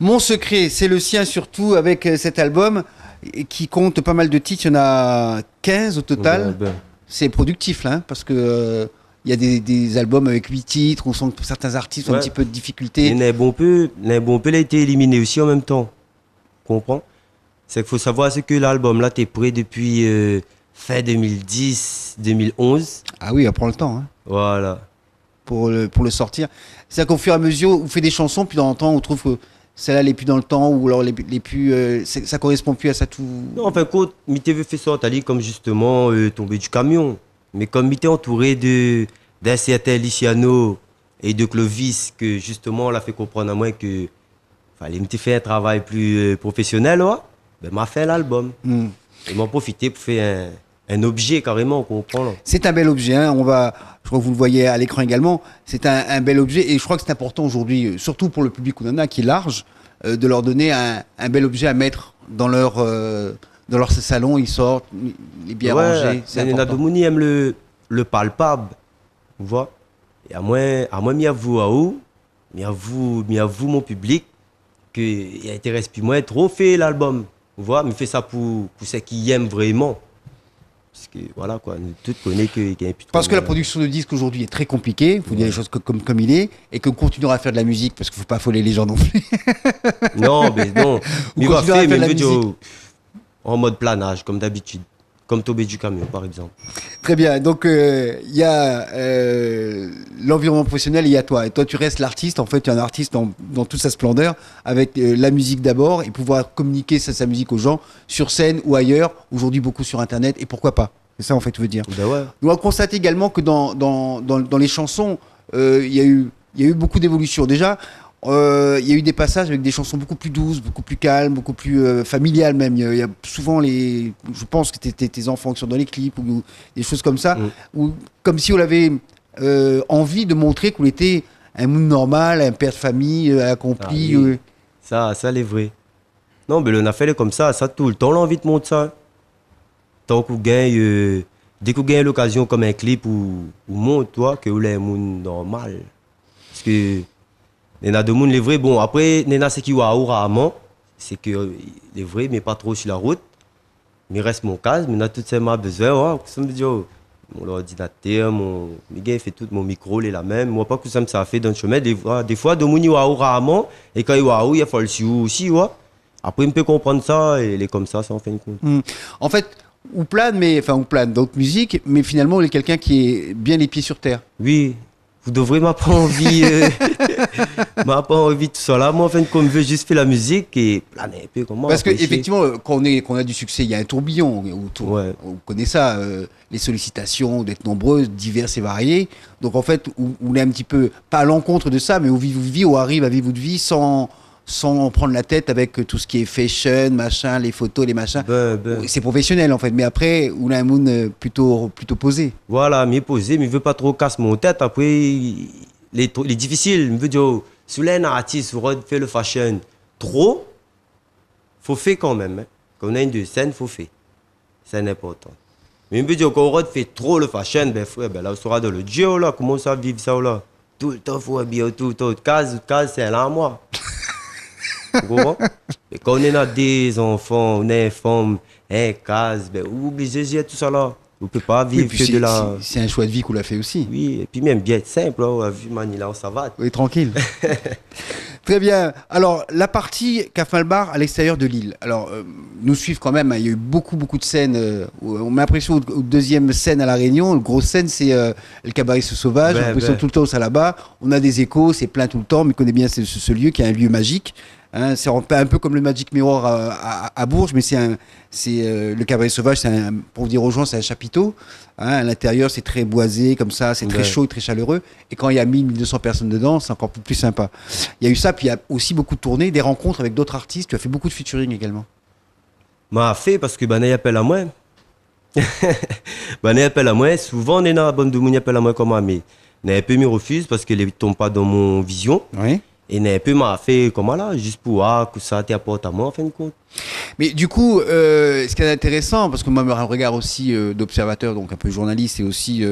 Mon secret, c'est le sien surtout avec cet album qui compte pas mal de titres. Il y en a 15 au total. C'est productif là, hein, parce que il y a des albums avec 8 titres. On sent que certains artistes ont un petit peu de difficulté. Et Bon peu a été éliminé aussi en même temps. Comprends? C'est qu'il faut savoir ce que l'album là t'es prêt depuis fin 2010, 2011. Ah oui, ça prend le temps. Hein. Voilà. Pour le sortir. C'est-à-dire qu'au fur et à mesure, on fait des chansons, puis dans le temps, on trouve que celle-là n'est plus dans le temps, ou alors les plus, ça correspond plus à ça tout. Non, en fin de compte, Mité veut faire sortir comme justement tomber du camion. Mais comme Mité entouré d'un certain Luciano et de Clovis, que justement, on l'a fait comprendre à moi que fallait me faire un travail plus professionnel, ouais, ben m'a fait l'album. Et m'en profiter pour faire un objet carrément, on comprend. Là. C'est un bel objet, hein. Je crois que vous le voyez à l'écran également, c'est un bel objet et je crois que c'est important aujourd'hui, surtout pour le public Ounana qui est large, de leur donner un bel objet à mettre dans leur salon, ils sortent, les bien rangés, c'est important. Nadomouni aime le palpable, vous voyez. Et à moi, m'y avoue à vous, mon public, qu'il intéresse plus moi trop fait l'album, vous voyez, mais fait ça pour ceux qui aiment vraiment. Parce que voilà quoi, nous tous connaissons qu'il y a plus trop. Parce que la production de disques aujourd'hui est très compliquée, il faut dire les choses comme il est, et qu'on continuera à faire de la musique parce qu'il ne faut pas affoler les gens non plus. Non, mais non. Mais on va faire de la musique en mode planage, comme d'habitude. Comme tomber du camion, par exemple. Très bien. Donc, il y a l'environnement professionnel et il y a toi. Et toi, tu restes l'artiste. En fait, tu es un artiste dans toute sa splendeur, avec la musique d'abord et pouvoir communiquer sa musique aux gens sur scène ou ailleurs. Aujourd'hui, beaucoup sur Internet. Et pourquoi pas? C'est ça, en fait, tu veux dire. Ben ouais. Nous avons constaté également que dans les chansons, il y a eu beaucoup d'évolution. Déjà, il y a eu des passages avec des chansons beaucoup plus douces, beaucoup plus calmes, beaucoup plus familiales même. Il y a souvent je pense que tes enfants qui sont dans les clips ou des choses comme ça, ou comme si on avait envie de montrer qu'on était un monde normal, un père de famille accompli. Oui. Ça c'est vrai. Non, mais on a fait comme ça tout le temps, on a envie de montrer ça. Tant qu'on gagne, dès qu'on gagne l'occasion comme un clip ou montre toi que vous êtes un monde normal. Parce que Nena de monde les vrais, bon après Nena c'est qui waouh rarement, c'est que les vrais mais pas trop sur la route. Mais reste mon cas, mais tout ça m'a besoin, ça me dit mon ordinateur, mon gars fait tout mon micro les la même, moi pas que ça me ça fait dans le chemin des fois de monde waouh rarement et quand il waouh il faut le suivre aussi ouais. Après on peut comprendre ça et les comme ça en fin de compte. En fait, ou plane d'autres musiques, mais finalement il est quelqu'un qui est bien les pieds sur terre. Oui. Vous devrez m'as pas envie de tout ça là. Moi, en fait, comme je veux juste faire la musique et planer un peu comment. Parce que effectivement, quand on a du succès, il y a un tourbillon. Ouais. On connaît ça, les sollicitations d'être nombreuses, diverses et variées. Donc en fait, on est un petit peu pas à l'encontre de ça, mais on vit ou arrive à vivre votre vie sans prendre la tête avec tout ce qui est fashion, machin, les photos, les machins. C'est professionnel en fait, mais après, on a un monde plutôt posé. Voilà, mieux posé, mais je veux pas trop casser mon tête. Après, les difficiles, je veux dire, si vous êtes un artiste, vous fait le fashion trop, faut faire quand même. Hein. Quand on a une de scène, faut faire. C'est important. Mais je veux dire, quand on fait trop le fashion, ben frère, ben là, on sera dans le Dieu là, comment ça vivre ça là? Tout le temps, faut habiller tout le temps. Case, c'est là à moi. Et quand on a des enfants, on est femme, case, ben obligé tout ça là. On peut pas vivre que de la. C'est un choix de vie qu'on l'a fait aussi. Oui, et puis même bien simple, on a vu Manila, ça va. Oui, tranquille. Très bien. Alors, la partie Kafmalbar à l'extérieur de l'île. Alors, nous suivons quand même, hein, il y a eu beaucoup de scènes. On a l'impression, aux deuxième scène à La Réunion, le gros scène, c'est le Cabaret Sauvage. On a l'impression tout le temps, ça là-bas. On a des échos, c'est plein tout le temps, mais on connaît bien ce lieu qui est un lieu magique. Hein, c'est un peu comme le Magic Mirror à Bourges, mais le Cabaret Sauvage, pour dire aux gens, c'est un chapiteau. Hein, à l'intérieur, c'est très boisé, comme ça, c'est très chaud, très chaleureux. Et quand il y a 1200 personnes dedans, c'est encore plus sympa. Il y a eu ça, puis il y a aussi beaucoup de tournées, des rencontres avec d'autres artistes. Tu as fait beaucoup de featuring également. M'a fait parce que il appelle à moi. Il appelle à moi. Souvent, on est dans la bande de monde, il appelle à moi comme ami. Mais un peu me refuse parce qu'il ne tombe pas dans mon vision. Oui. Et un peu m'a fait comme là, juste pour voir que ça t'apporte à moi en fin de compte. Mais du coup, ce qui est intéressant, parce que moi, je me regarde aussi d'observateur, donc un peu journaliste et aussi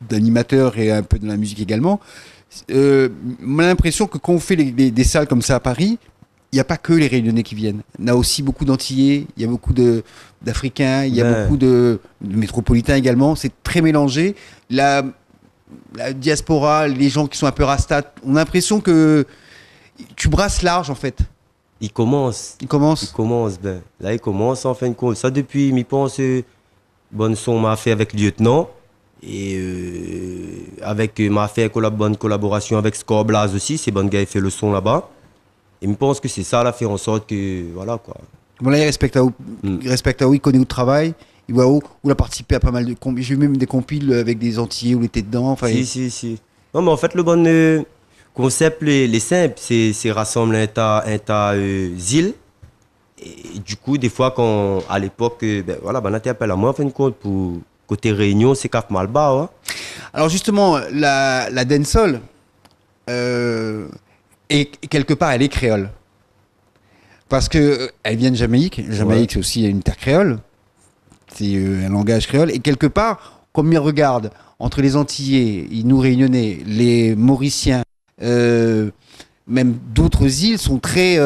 d'animateur et un peu de la musique également, on a l'impression que quand on fait des salles comme ça à Paris, il n'y a pas que les Réunionnais qui viennent. Il y a aussi beaucoup d'Antillais, il y a beaucoup d'Africains, il y a Ouais. beaucoup de métropolitains également. C'est très mélangé. La diaspora, les gens qui sont un peu rastas, on a l'impression que tu brasses large en fait. Il commence. Ils Il commencent. commence, ben. Là, il commence en fin de compte. Ça, depuis, m'y pense, bonne son m'a fait avec Lieutenant. Et avec, m'a fait bonne collaboration avec Score Blaze aussi. C'est bon gars, il fait le son là-bas. Et me pense que c'est ça, là, fait en sorte que, voilà, quoi. Bon là, Mm. il respecte à où, il connaît où le travail, il voit où il a participé à pas mal de compiles. J'ai eu même des compiles avec des Antillais où il était dedans. Enfin, Si. Non, mais en fait, le bon concept, les simples, c'est rassembler un tas îles. Et du coup, des fois, quand, à l'époque, ben, voilà, ben, on a été appelé à moi, en fin de compte, pour côté Réunion, c'est Cap Malba, ouais. alors justement, la dancehall, euh, et quelque part, elle est créole. Parce que elle vient de Jamaïque. Jamaïque, c'est aussi une terre créole. C'est un langage créole. Et quelque part, comme ils regardent entre les Antillais, nous Réunionnais, les Mauriciens, euh, même d'autres îles sont très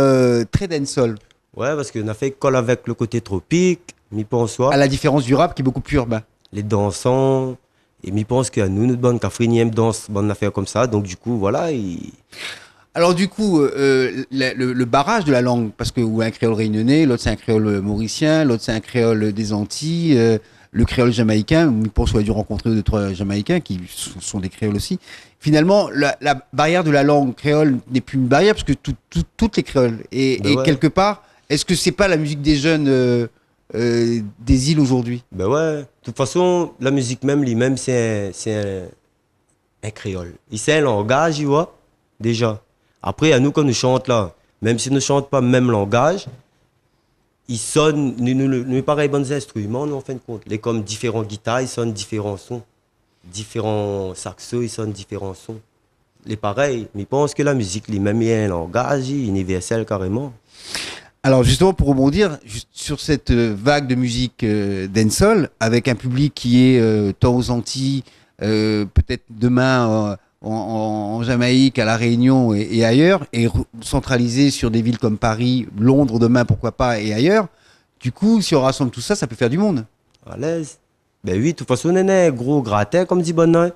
dancehall. Ouais, parce qu'on a fait école avec le côté tropique, m'y pense, ouais. À la différence du rap qui est beaucoup plus urbain. Les dansants, et m'y pense qu'à nous, notre bonne cafrinième danse, bonne affaire comme ça. Donc, du coup, voilà, Alors du coup, le barrage de la langue, parce que ou un créole réunionnais, l'autre c'est un créole mauricien, l'autre c'est un créole des Antilles, le créole jamaïcain, je pense qu'on a dû rencontrer deux, trois Jamaïcains qui sont des créoles aussi. Finalement, la barrière de la langue créole n'est plus une barrière parce que toutes les créoles. ben Et ouais, quelque part, est-ce que c'est pas la musique des jeunes des îles aujourd'hui? ben ouais. De toute façon, la musique même, lui-même, un créole. Il sait un langage, tu vois, déjà. Après, à nous, quand nous chantons là, même si nous ne chantons pas le même langage, ils sonnent, nous pareil, bons instruments, nous, en fin de compte. Les comme différents guitares, ils sonnent différents sons. Différents saxos, ils sonnent différents sons. Les pareils, mais je pense que la musique, lui-même, il y a un langage universel carrément. Alors justement pour rebondir sur cette vague de musique dancehall avec un public qui est tant aux Antilles, peut-être demain en Jamaïque, à La Réunion et ailleurs, et centralisé sur des villes comme Paris, Londres demain pourquoi pas et ailleurs. Du coup, si on rassemble tout ça, ça peut faire du monde. À l'aise. Ben oui, de toute façon, on est un gros gratin, comme dit Bonne.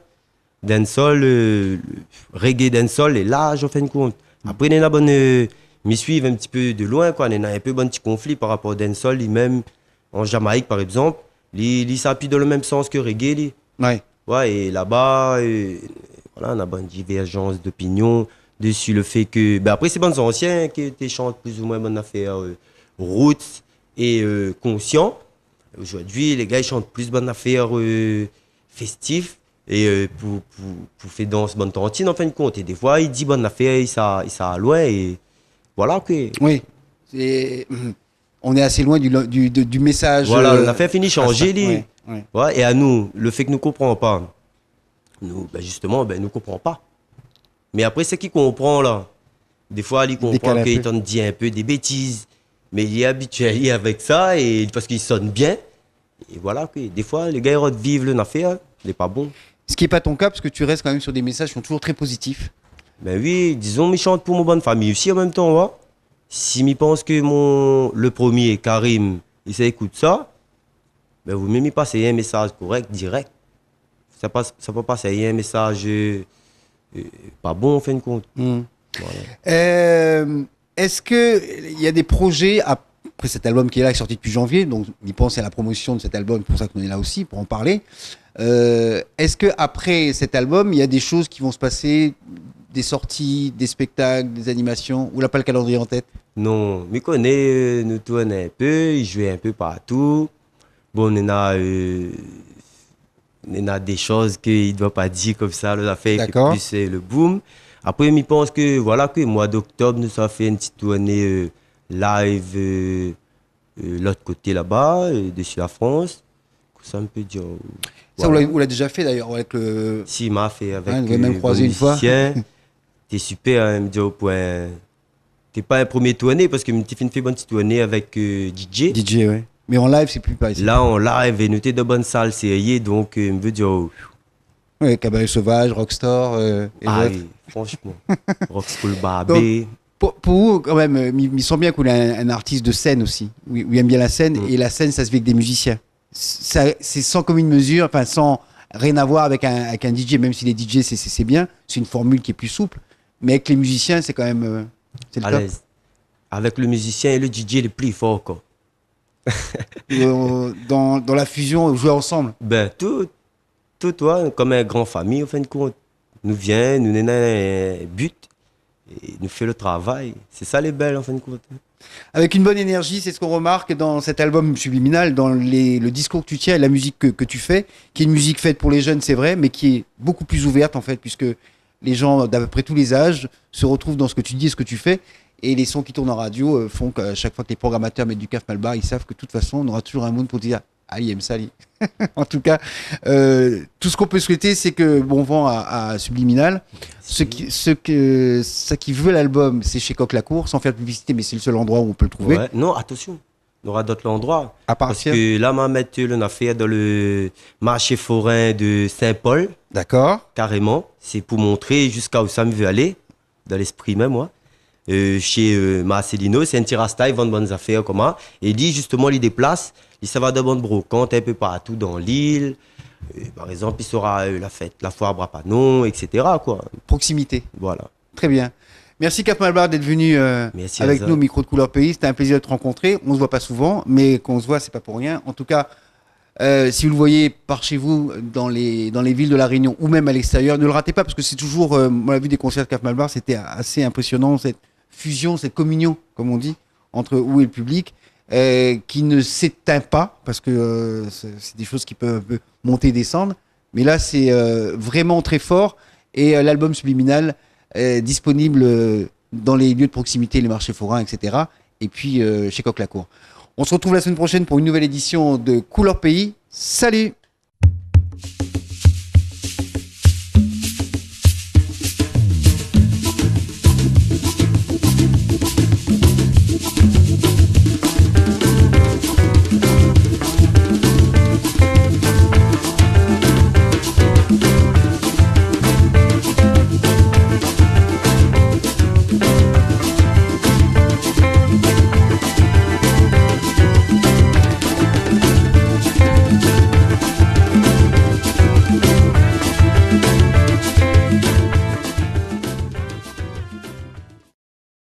Dancehall, reggae dancehall est large, en fin de compte. Après, on est bonne, m'y suivre un petit peu de loin, quoi. On a un peu bon petit conflit par rapport au dancehall, lui-même, en Jamaïque, par exemple. Il s'appuie dans le même sens que reggae, lui. Ouais. Ouais, et là-bas, voilà, on a bonne divergence d'opinion dessus le fait que. Ben après, c'est bonnes anciens qui chantent plus ou moins bonne affaire, roots et conscient. Aujourd'hui, les gars, ils chantent plus bonne affaire festif et pour faire danse bonne tantine en fin de compte. Et des fois, ils disent bonne affaire, ils ça loin et voilà que. Oui. On est assez loin du message. Voilà, l'affaire finit changer, lui. Ouais, ouais. Ouais, et à nous, le fait que nous ne comprenons pas, nous, ben justement, ben, nous ne comprenons pas. Mais après, c'est qui comprend là. Des fois, il comprend décale un qu'il peu. t'en dit un peu des bêtises, mais il est habitué avec ça et parce qu'il sonne bien. Et voilà, que des fois, les gars, ils vivent une affaire, il n'est pas bon. Ce qui n'est pas ton cas, parce que tu restes quand même sur des messages qui sont toujours très positifs. Ben oui, disons, je chante pour mon bonne famille aussi en même temps, ouais. Si je pense que le premier, Karim, il s'écoute ça, ben vous même passez un message correct, direct. Ça peut passer un message pas bon en fin de compte. Hmm. Voilà. Est-ce qu'il y a des projets après cet album qui est là, qui est sorti depuis janvier, donc on pense à la promotion de cet album, pour ça qu'on est là aussi, pour en parler. Est-ce que après cet album, il y a des choses qui vont se passer, des sorties, des spectacles, des animations, ou là pas le calendrier en tête? Non, je connais, nous tournons un peu, il jouait un peu partout. Bon, on a des choses qu'il ne doit pas dire comme ça, là, fait D'accord. plus le boom. Après, je pense que, voilà, que mois d'octobre, nous avons fait une petite tournée live l'autre côté là-bas, dessus la France. Ça me peut dire. Ça, Voilà. vous l'avez déjà fait d'ailleurs avec le. Si, m'a fait avec Ouais, vous avez même croisé une fois. T'es super, hein, me dit au point. T'es pas un premier tournée parce que tu fais une bonne petite tournée avec DJ. DJ, ouais. Mais en live, c'est plus pareil. Là, on live et nous t'es de bonnes salles sérieuses, donc me veut dire. Oh, Ouais, Cabaret Sauvage, Rockstar et ah autres. oui, franchement. Rock School Barbie. Pour vous, quand même, il semble bien qu'on est un artiste de scène aussi, où il aime bien la scène, et la scène, ça se vit avec des musiciens. C'est sans commune mesure, enfin, sans rien à voir avec un DJ, même si les DJ, c'est bien, c'est une formule qui est plus souple, mais avec les musiciens, c'est quand même. C'est le À top. l'aise. Avec le musicien et le DJ le plus fort, quoi. Dans la fusion, jouer ensemble. Ben, tout, toi, comme une grande famille, en fin de compte, nous vient, nous donne un but, et nous fait le travail. C'est ça les belles, en fin de compte. Avec une bonne énergie, c'est ce qu'on remarque dans cet album Subliminal, dans le discours que tu tiens et la musique que tu fais, qui est une musique faite pour les jeunes, c'est vrai, mais qui est beaucoup plus ouverte en fait, puisque les gens d'à peu près tous les âges se retrouvent dans ce que tu dis et ce que tu fais. Et les sons qui tournent en radio font qu'à chaque fois que les programmateurs mettent du Caf Malbar, ils savent que de toute façon, on aura toujours un monde pour dire ah, il aime ça, lui. En tout cas, tout ce qu'on peut souhaiter, c'est que bon vent à Subliminal. Ce qui veut l'album, c'est chez Coq-Lacour, sans faire de publicité, mais c'est le seul endroit où on peut le trouver. Ouais. Non, attention, il y aura d'autres endroits. À Parce partir. que là, ma mère, on a fait dans le marché forain de Saint-Paul, D'accord. carrément. C'est pour montrer jusqu'à où ça me veut aller, dans l'esprit même, moi. Chez Marcelino, c'est un tirasta, ils vendent bonnes affaires, comment. Et il dit justement, il déplace, il ça va de bonnes brocantes un peu partout dans l'île. Par exemple, il sera la fête, la foire Brapanon, etc. quoi. Proximité. Voilà. Très bien. Merci Cap Malbar d'être venu Merci, avec Hazard. nous au micro de Couleur Pays. C'était un plaisir de te rencontrer. On se voit pas souvent, mais qu'on se voit, c'est pas pour rien. En tout cas, si vous le voyez par chez vous dans les villes de la Réunion ou même à l'extérieur, ne le ratez pas parce que c'est toujours, on l'a vu des concerts de Cap Malbar, c'était assez impressionnant cette fusion, cette communion, comme on dit, entre vous et le public, qui ne s'éteint pas parce que c'est des choses qui peuvent un peu monter et descendre. Mais là, c'est vraiment très fort et l'album Subliminal disponible dans les lieux de proximité, les marchés forains, etc. Et puis chez Coq-Lacour. On se retrouve la semaine prochaine pour une nouvelle édition de Couleur Pays. Salut!